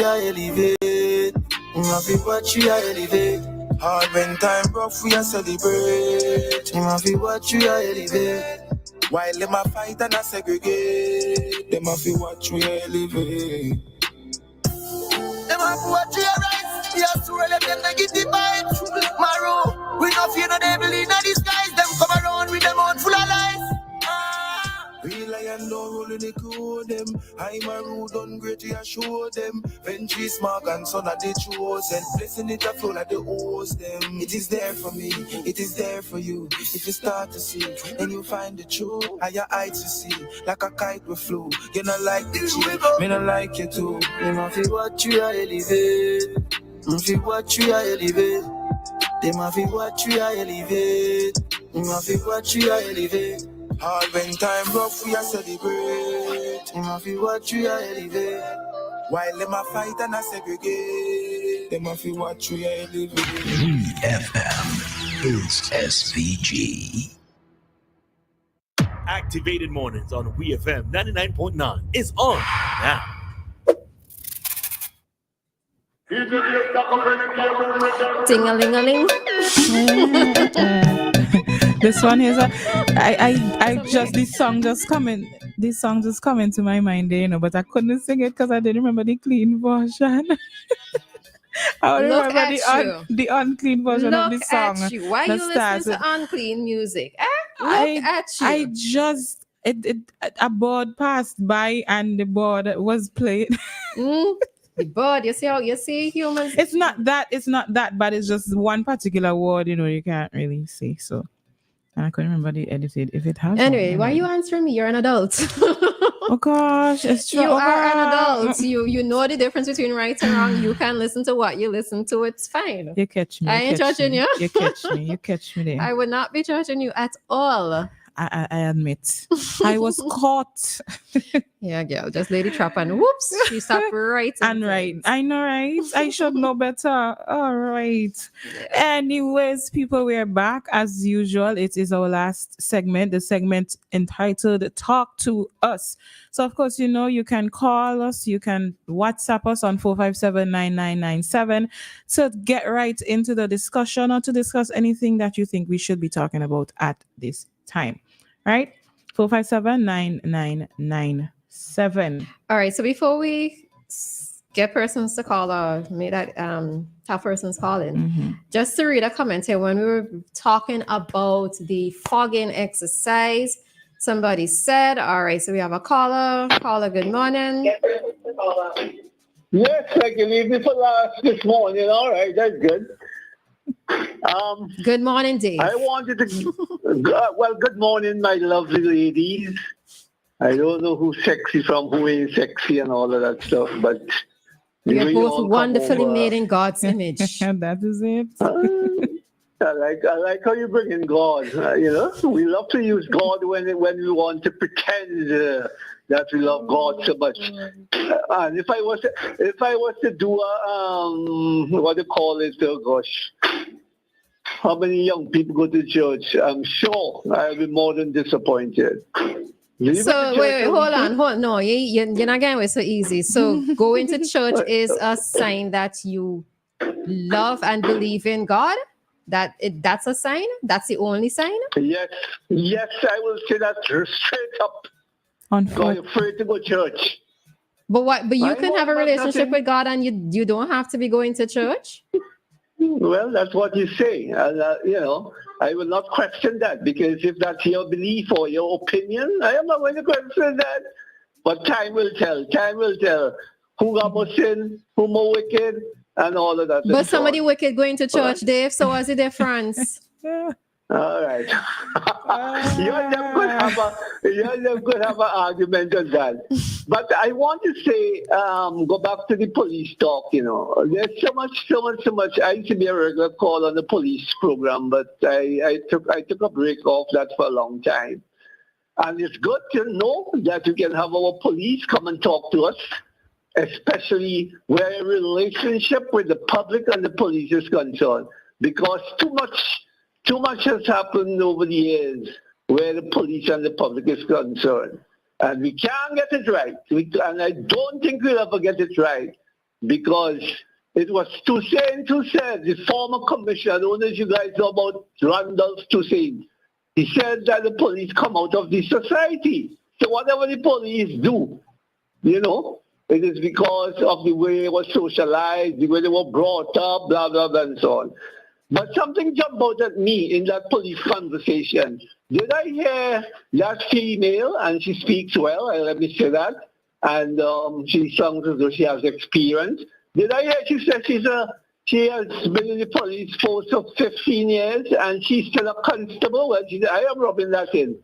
we are elevate. Have you watch we are elevate. Hard when time rough, we are celebrate. Have you watch we are elevate. While them a fight and a segregate, them have to watch we elevate. Them have to watch we rise. We have to let them negative vibes. Maru, we no fear no devil in the disguise. Them come around with them out full of lies. We lion don't roll in the crew them. I'm a rude on great, we assure them. Ventry smart and son of the chosen. Blessing it a flow like the hose them. It is there for me, it is there for you. If you start to see, then you find the truth. Higher heights to see, like a kite will flew. You not like the cheap, me not like you too. Them have to watch you are elevate. If you watch you are elevate. Them have to watch you are elevate. Them have to watch you are elevate. All when time rough, we are celebrate. Them have to watch we are elevate. While them a fight and a segregate. Them have to watch we are elevate. WEFM is SVG. Activated Mornings on WEFM 99.9 is on now. Ting-a-ling-a-ling. This one is this song just coming to my mind, you know, but I couldn't sing it because I didn't remember the clean version. I remember the unclean version of the song. Look at you. Why you listening to unclean music? Look at you. A board passed by and the board was played. The board, you see humans. It's not that, but it's just one particular word, you know, you can't really see. So, and I couldn't remember the edited if it has. Anyway, why are you answering me? You're an adult. Oh gosh, it's true. You are an adult. You know the difference between right and wrong. You can listen to what you listen to. It's fine. You catch me. I ain't judging you. You catch me there. I would not be judging you at all. I admit. I was caught. Yeah, girl. Just lady trap and whoops, she stopped right. And right. I know, right? I should know better. All right. Yeah. Anyways, people, we're back. As usual, it is our last segment, the segment entitled Talk to Us. So, of course, you know, you can call us, you can WhatsApp us on 457-9997 to get right into the discussion or to discuss anything that you think we should be talking about at this time. Right? 457-9997. All right. So before we get persons to call or make that have persons call in, just to read a comment here, when we were talking about the fogging exercise, somebody said, all right, so we have a caller. Caller, good morning. Yes, I can leave it for last this morning. All right, that's good. Good morning, Dave. I wanted to, good morning, my lovely ladies. I don't know who's sexy from who ain't sexy and all of that stuff, but we are both wonderfully made in God's image. That is it. I like how you bring in God. You know, we love to use God when we want to pretend that we love God so much. And if I was to do what do you call it? Oh gosh, how many young people go to church? I'm sure I'll be more than disappointed. So wait, hold on. No, you're not getting it so easy. So going to church is a sign that you love and believe in God. That's a sign. That's the only sign. Yes, I will say that straight up. God, you're afraid to go to church. But you can have a relationship with God and you don't have to be going to church. Well, that's what you say. And, you know, I will not question that, because if that's your belief or your opinion, I am not going to question that. But time will tell. Time will tell who got more sin, who more wicked, and all of that. But somebody wicked going to church, Dave, so what's the difference? All right. You and them could have an argument on that. But I want to say, go back to the police talk, you know. There's so much. I used to be a regular call on the police program, but I took a break off that for a long time. And it's good to know that we can have our police come and talk to us, especially where a relationship with the public and the police is concerned. Because too much has happened over the years where the police and the public is concerned. And we can't get it right. And I don't think we'll ever get it right because it was Toussaint who said, the former commissioner, I don't know if you guys know about Randolph Toussaint. He said that the police come out of the society. So whatever the police do, it is because of the way they were socialized, the way they were brought up, blah, blah, blah, and so on. But something jumped out at me in that police conversation. Did I hear that female, and she speaks well, let me say that, and she sounds as though she has experience. Did I hear she said she has been in the police force for 15 years and she's still a constable? Well, she said, I am rubbing that in.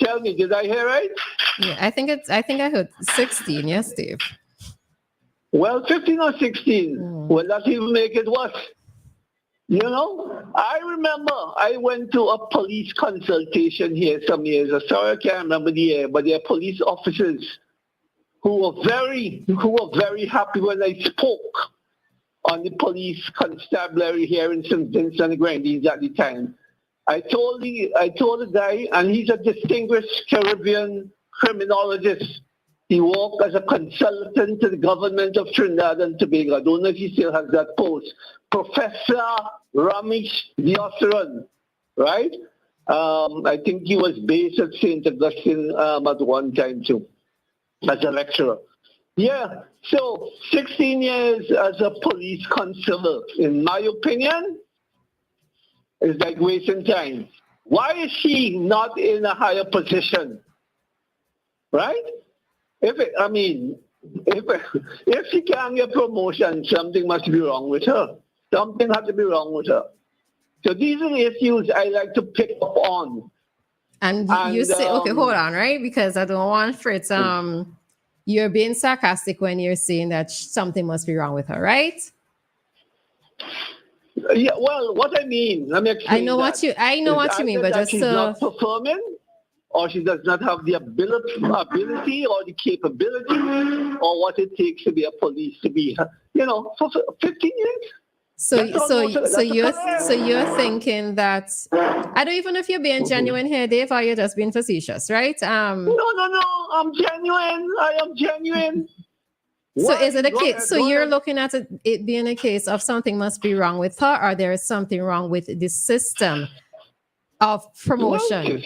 Tell me, did I hear right? Yeah, I think I heard 16, yes, Dave. Well, 15 or 16. Well, that even make it worse. I remember I went to a police consultation here some years ago. Sorry, I can't remember the year, but there are police officers who were very happy when I spoke on the police constabulary here in St. Vincent and the Grenadines at the time. I told the guy, and he's a distinguished Caribbean criminologist. He worked as a consultant to the government of Trinidad and Tobago. I don't know if he still has that post. Professor Ramesh Diossaran, right? I think he was based at St. Augustine at one time too, as a lecturer. Yeah, so 16 years as a police constable, in my opinion, is like wasting time. Why is she not in a higher position? Right? If she can't get promotion, something must be wrong with her. Something has to be wrong with her. So these are the issues I like to pick up on. And you say, okay, hold on, right? Because I don't want Fritz, you're being sarcastic when you're saying that something must be wrong with her, right? Yeah, well, what I mean, let me explain. I know what you mean, but just she's not performing, or she does not have the ability or the capability, or what it takes to be a police to be, for 15 years. So you're thinking that I don't even know if you're being genuine here, Dave, or you're just being facetious, right? No, I'm genuine. I am genuine. So is it a case? So you're looking at it being a case of something must be wrong with her, or there is something wrong with the system of promotion?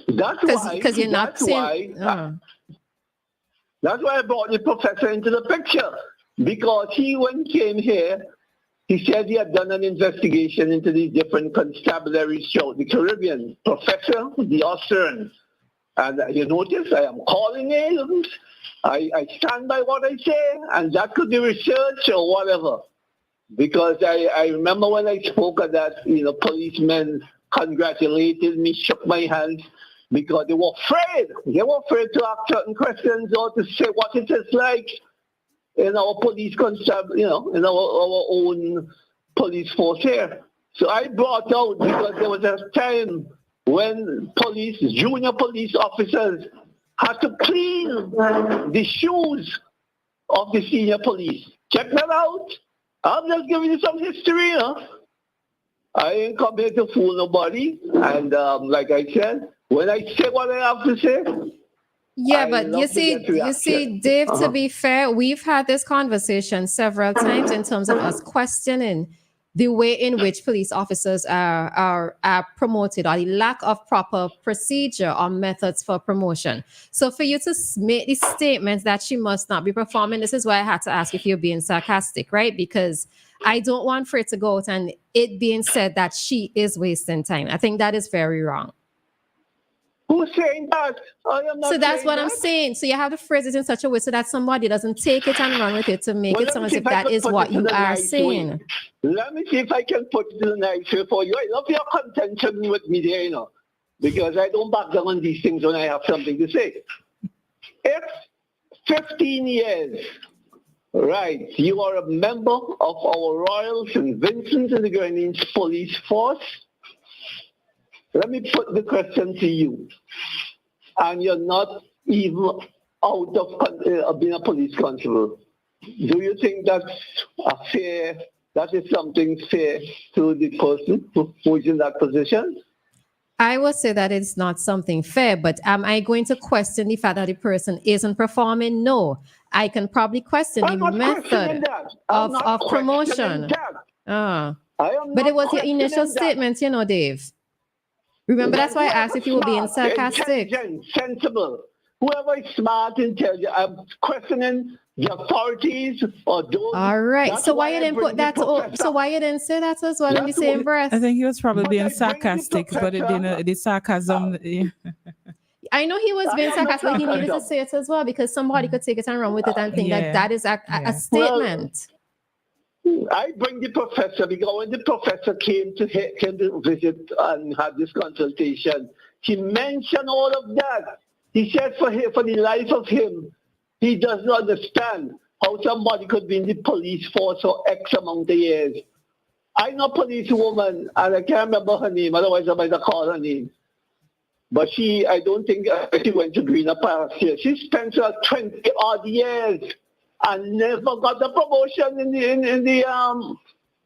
That's why. Because you're not saying. That's why I brought the professor into the picture, because when he came here, he said he had done an investigation into these different constabularies throughout the Caribbean. Professor Diossaran. And you notice I am calling names. I stand by what I say, and that could be research or whatever. Because I remember when I spoke at that, policemen congratulated me, shook my hand, because they were afraid. They were afraid to ask certain questions or to say what it is like in our police constabulary, in our own police force here. So I brought out, because there was a time when junior police officers had to clean the shoes of the senior police. Check that out. I'm just giving you some history, I ain't come here to fool nobody. And like I said, when I say what I have to say, yeah, but you see, Dave, to be fair, we've had this conversation several times in terms of us questioning the way in which police officers are promoted, or the lack of proper procedure or methods for promotion. So for you to make the statement that she must not be performing, this is why I had to ask if you're being sarcastic, right? Because I don't want for it to go out and it being said that she is wasting time. I think that is very wrong. Who's saying that? I am not. So that's what I'm saying. So you have to phrase it in such a way so that somebody doesn't take it and run with it to make it sound as if that is what you are saying. Let me see if I can put it in a nice way for you. I love your contention with me there, because I don't back down on these things when I have something to say. If 15 years, right, you are a member of our Royal St. Vincent and the Grenadines Police Force, let me put the question to you. And you're not even out of being a police constable. Do you think that's that is something fair to the person who is in that position? I would say that it's not something fair, but am I going to question the fact that the person isn't performing? No. I can probably question I'm the not method questioning that. I'm not of promotion. questioning that. Ah, I am but not it was your questioning initial that. statement, Dave. Remember, that's why I asked if you were being Smart, sarcastic. intelligent, sensible. Whoever is smart, intelligent, I'm questioning the authorities or those. All right. That's So why you I didn't bring put the that? So why you didn't say that as well in the That's same what- breath? I think he was probably But I being bring the sarcastic, but it professor- didn't. The sarcasm. I know he was I being am not sarcastic, but he needed to sarcastic. say it as well because somebody could take it and run with it and think Yeah. that that is a statement. I bring the professor because when the professor came to visit and have this consultation, he mentioned all of that. He said for the life of him, he does not understand how somebody could be in the police force for X amount of years. I know a police woman, and I can't remember her name, otherwise I might have called her name. But I don't think she went to Greener Parish here. She spent 20 odd years and never got the promotion in the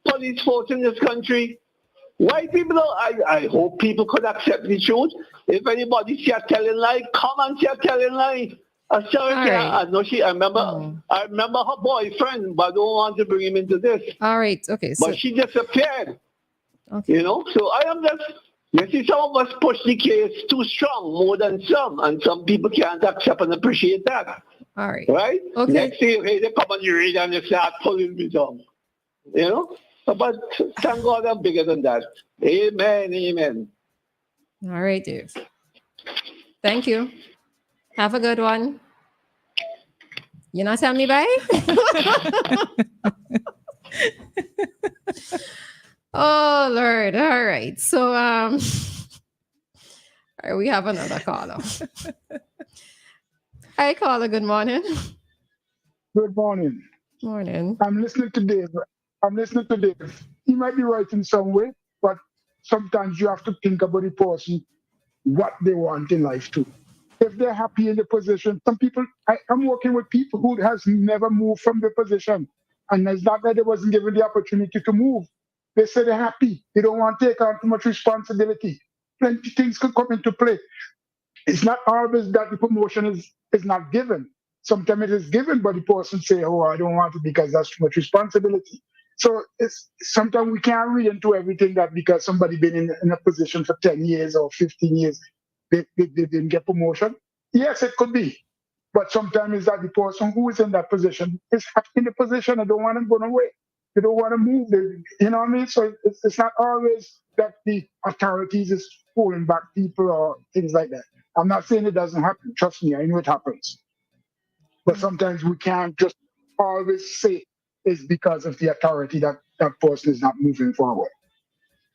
police force in this country. Why people don't, I hope people could accept the truth. If anybody see a telling lie, come and see a telling lie. I know I remember her boyfriend, but I don't want to bring him into this. All right, okay. But she disappeared. Okay. So I am just, you see, some of us push the case too strong, more than some, and some people can't accept and appreciate that. All right. Right? Okay. Next thing, they come and you read and they start pulling me down. But thank God I'm bigger than that. Amen, amen. All right, Dave. Thank you. Have a good one. You not tell me bye? Oh, Lord. All right. So, all right, we have another caller. Hi, caller. Good morning. Good morning. Morning. I'm listening to Dave. He might be right in some way, but sometimes you have to think about the person, what they want in life too. If they're happy in the position, some people, I'm working with people who has never moved from the position. And it's not that they wasn't given the opportunity to move. They say they're happy. They don't want to take on too much responsibility. Plenty things could come into play. It's not always that the promotion is not given. Sometimes it is given, but the person say, "Oh, I don't want it because that's too much responsibility." So sometimes we can't read into everything that because somebody been in a position for 10 years or 15 years, they didn't get promotion. Yes, it could be. But sometimes it's that the person who is in that position is happy in the position and don't want to go away. They don't want to move. You know what I mean? So it's not always that the authorities is pulling back people or things like that. I'm not saying it doesn't happen. Trust me, I know it happens. But sometimes we can't just always say it's because of the authority that that person is not moving forward.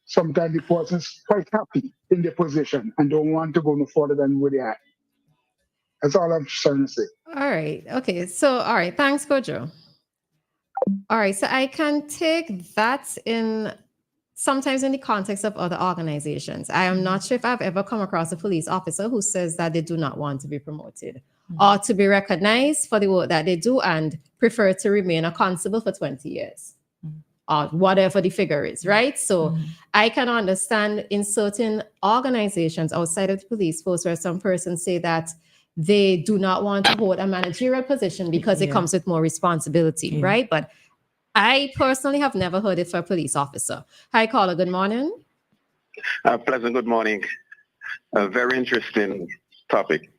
Sometimes the person is quite happy in their position and don't want to go no further than where they're at. That's all I'm trying to say. All right. Okay. So, all right. Thanks, Kojo. All right. So I can take that sometimes in the context of other organizations. I am not sure if I've ever come across a police officer who says that they do not want to be promoted or to be recognized for the work that they do and prefer to remain a constable for 20 years or whatever the figure is, right? So I can understand in certain organizations outside of the police force where some persons say that they do not want to hold a managerial position because it comes with more responsibility, right? But I personally have never heard it for a police officer. Hi, caller. Good morning. Pleasant good morning. A very interesting topic.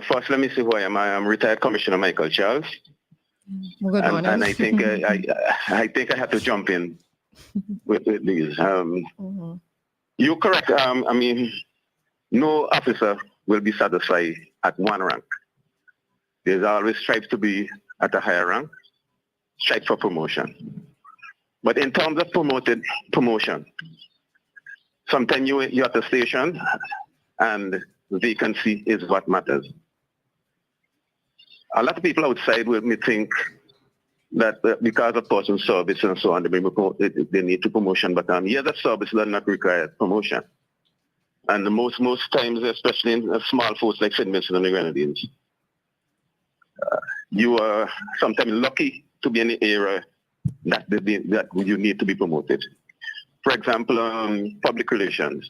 First, let me see who I am. I am retired Commissioner Michael Charles. Good morning. And I think I think I have to jump in with these. You're correct. I mean, no officer will be satisfied at one rank. There's always strives to be at a higher rank. Strive for promotion. But in terms of promotion, sometimes you're at the station and vacancy is what matters. A lot of people outside may think that because of person's service and so on, they need to promotion, but yeah, that service does not require promotion. And most times, especially in a small force like St. Vincent and the Grenadines, you are sometimes lucky to be in the area that you need to be promoted. For example, public relations.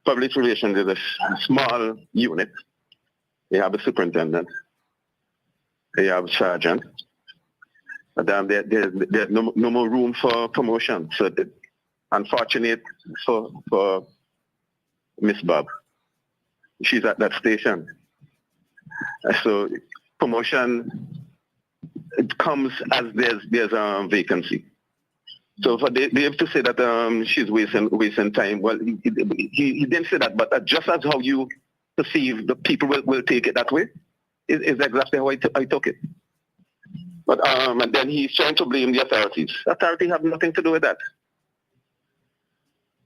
Public relations is a small unit. You have a superintendent. you have sergeant. But there's no more room for promotion. So unfortunate for Miss Bob. She's at that station. So promotion, it comes as there's a vacancy. So for Dave to say that she's wasting time, well, he didn't say that, but just as how you perceive the people will take it that way, is exactly how I took it. But and then he's trying to blame the authorities. Authorities have nothing to do with that.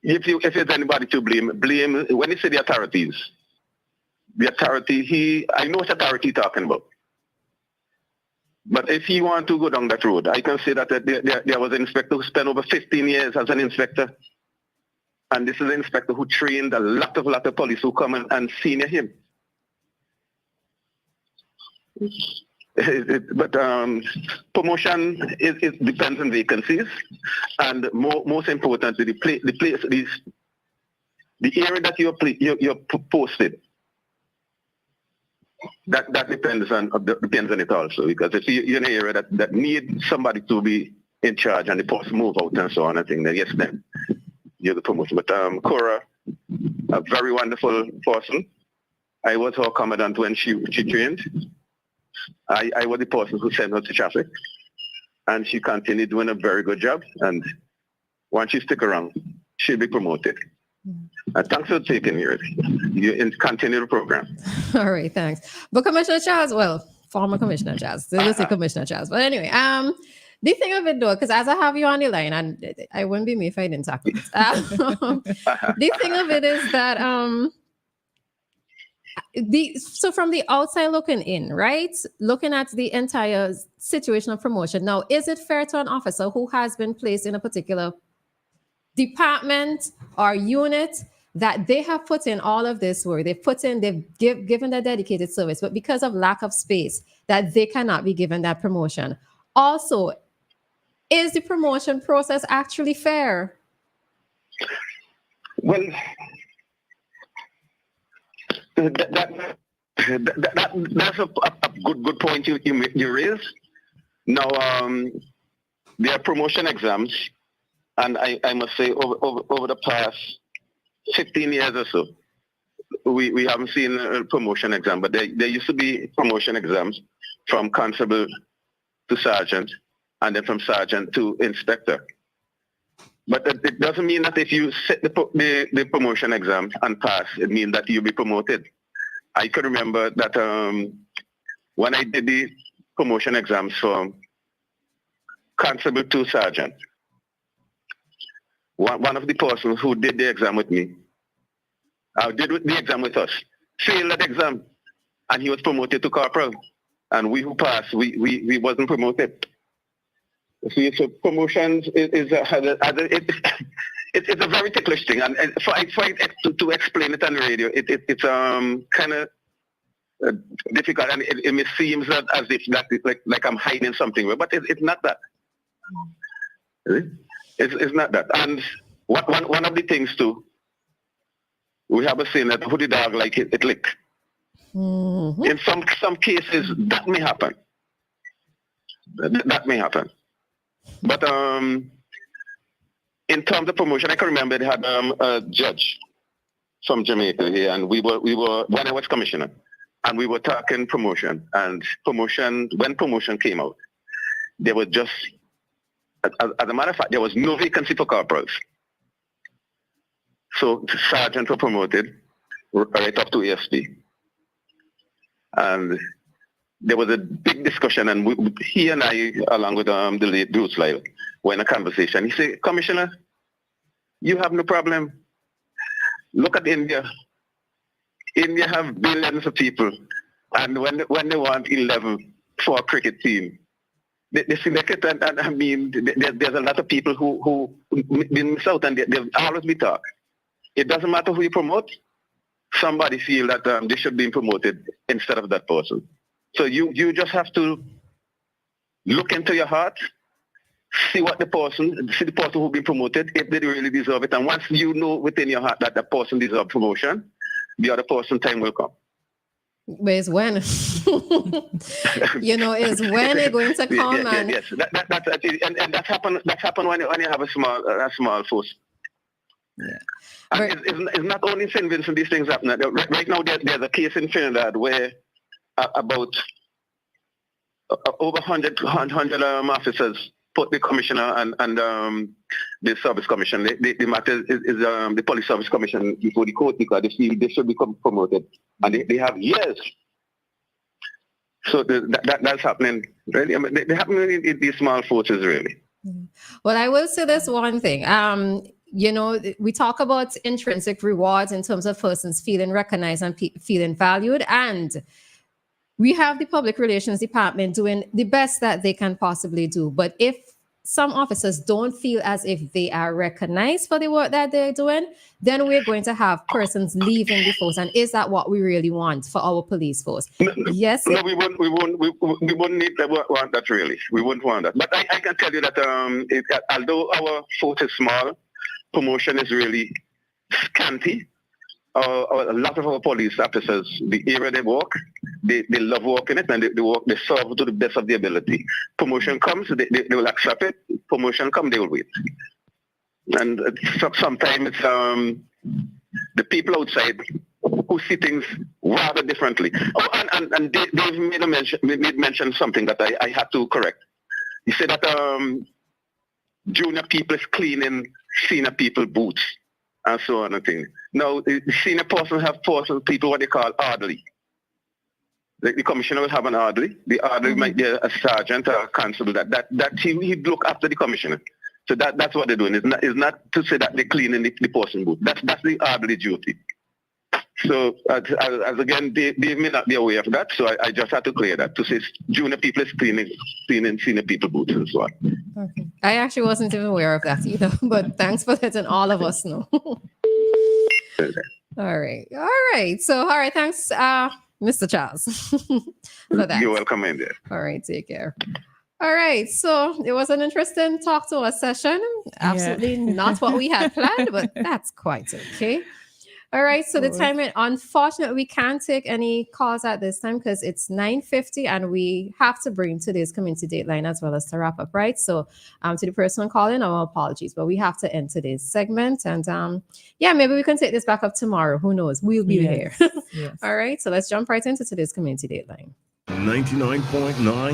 If there's anybody to blame. When you say the authority, I know what authority he's talking about. But if you want to go down that road, I can say that there was an inspector who spent over 15 years as an inspector. And this is an inspector who trained a lot of police who come and senior him. But promotion depends on vacancies, and most importantly, the area that you're posted. That depends on it also, because if you're in an area that needs somebody to be in charge and the post move out and so on, I think then yes, then you're the promotion. But Cora, a very wonderful person. I was her commandant when she trained. I was the person who sent her to traffic, and she continued doing a very good job. And once she stick around, she'll be promoted. Thanks for taking it. You continue the program. All right, thanks. But Commissioner Charles, well, former Commissioner Charles, let's say Commissioner Charles. But anyway, the thing of it though, because as I have you on the line, and I wouldn't be me if I didn't talk about it. The thing of it is that so from the outside looking in, right? Looking at the entire situation of promotion. Now, is it fair to an officer who has been placed in a particular department or unit that they have put in all of this work? They've given their dedicated service, but because of lack of space, that they cannot be given that promotion. Also, is the promotion process actually fair? Well, that's a good point you raise. Now, there are promotion exams, and I must say over the past 15 years or so, we haven't seen a promotion exam, but there used to be promotion exams from constable to sergeant, and then from sergeant to inspector. But it doesn't mean that if you sit the promotion exam and pass, it means that you'll be promoted. I can remember that when I did the promotion exams from constable to sergeant, one of the persons who did the exam with me, did the exam with us, failed that exam, and he was promoted to corporal. And we who passed, we wasn't promoted. See, so promotions is a very ticklish thing, and to explain it on the radio, it's kind of difficult, and it seems that as if that like I'm hiding something, but it's not that. It's not that. And one of the things too, we have a saying that who the dog like it lick. Mm-hmm. In some cases, that may happen. That may happen. But in terms of promotion, I can remember they had a judge from Jamaica here, and we were when I was commissioner, and we were talking promotion. And when promotion came out, there was just, as a matter of fact, there was no vacancy for corporals. So sergeants were promoted right up to ASP. And there was a big discussion, and he and I, along with the late Bruce Lyle, were in a conversation. He said, Commissioner, you have no problem. Look at India. India have billions of people, and when they want 11 for a cricket team, they select it, and I mean, there's a lot of people who miss out, and they'll always be taught. It doesn't matter who you promote. Somebody feel that they should be promoted instead of that person. So you just have to look into your heart, see the person who's been promoted, if they really deserve it. And once you know within your heart that the person deserves promotion, the other person time will come. But it's when, is when they're going to come Yes. And that's happened. That's happened when you have a small force. Yeah. And it's not only in St. Vincent these things happen. Right now there's a case in Trinidad where about over 100 officers put the commissioner and the service commission. The matter is the police service commission before the court because they should become promoted, and they have years. So that's happening. Really, I mean, they happen in these small forces, really. Well, I will say this one thing. We talk about intrinsic rewards in terms of persons feeling recognized and feeling valued, and we have the public relations department doing the best that they can possibly do. But if some officers don't feel as if they are recognized for the work that they're doing, then we're going to have persons leaving the force. And is that what we really want for our police force? Yes. No, we wouldn't need that. Want that really. We wouldn't want that. But I can tell you that although our force is small, promotion is really scanty. A lot of our police officers, the area they work, they love working it, and they serve to the best of their ability. Promotion comes, they will accept it. Promotion comes, they will wait. And sometimes it's the people outside who see things rather differently. Oh, and Dave made mention something that I had to correct. He said that junior people is cleaning senior people boots and so on and things. Now, the senior person have people what they call orderly. The commissioner will have an orderly. The orderly might be a sergeant or a constable. That he'd look after the commissioner. So that's what they're doing. It's not to say that they're cleaning the person boot. That's the orderly duty. So as again, they may not be aware of that. So I just had to clear that to say junior people is cleaning senior people boots and so on. Okay. I actually wasn't even aware of that either. But thanks for letting all of us know. All right. So, all right. Thanks, Mr. Charles, for that. You're welcome, India. All right. Take care. All right. So it was an interesting talk to us session. Absolutely not what we had planned, but that's quite okay. All right. So the timing, unfortunately, we can't take any calls at this time because it's 9:50 and we have to bring today's community dateline as well as to wrap up, right? So to the person calling, our apologies, but we have to end today's segment. And maybe we can take this back up tomorrow. Who knows? We'll be here. Yes. All right. So let's jump right into today's community dateline. 99.9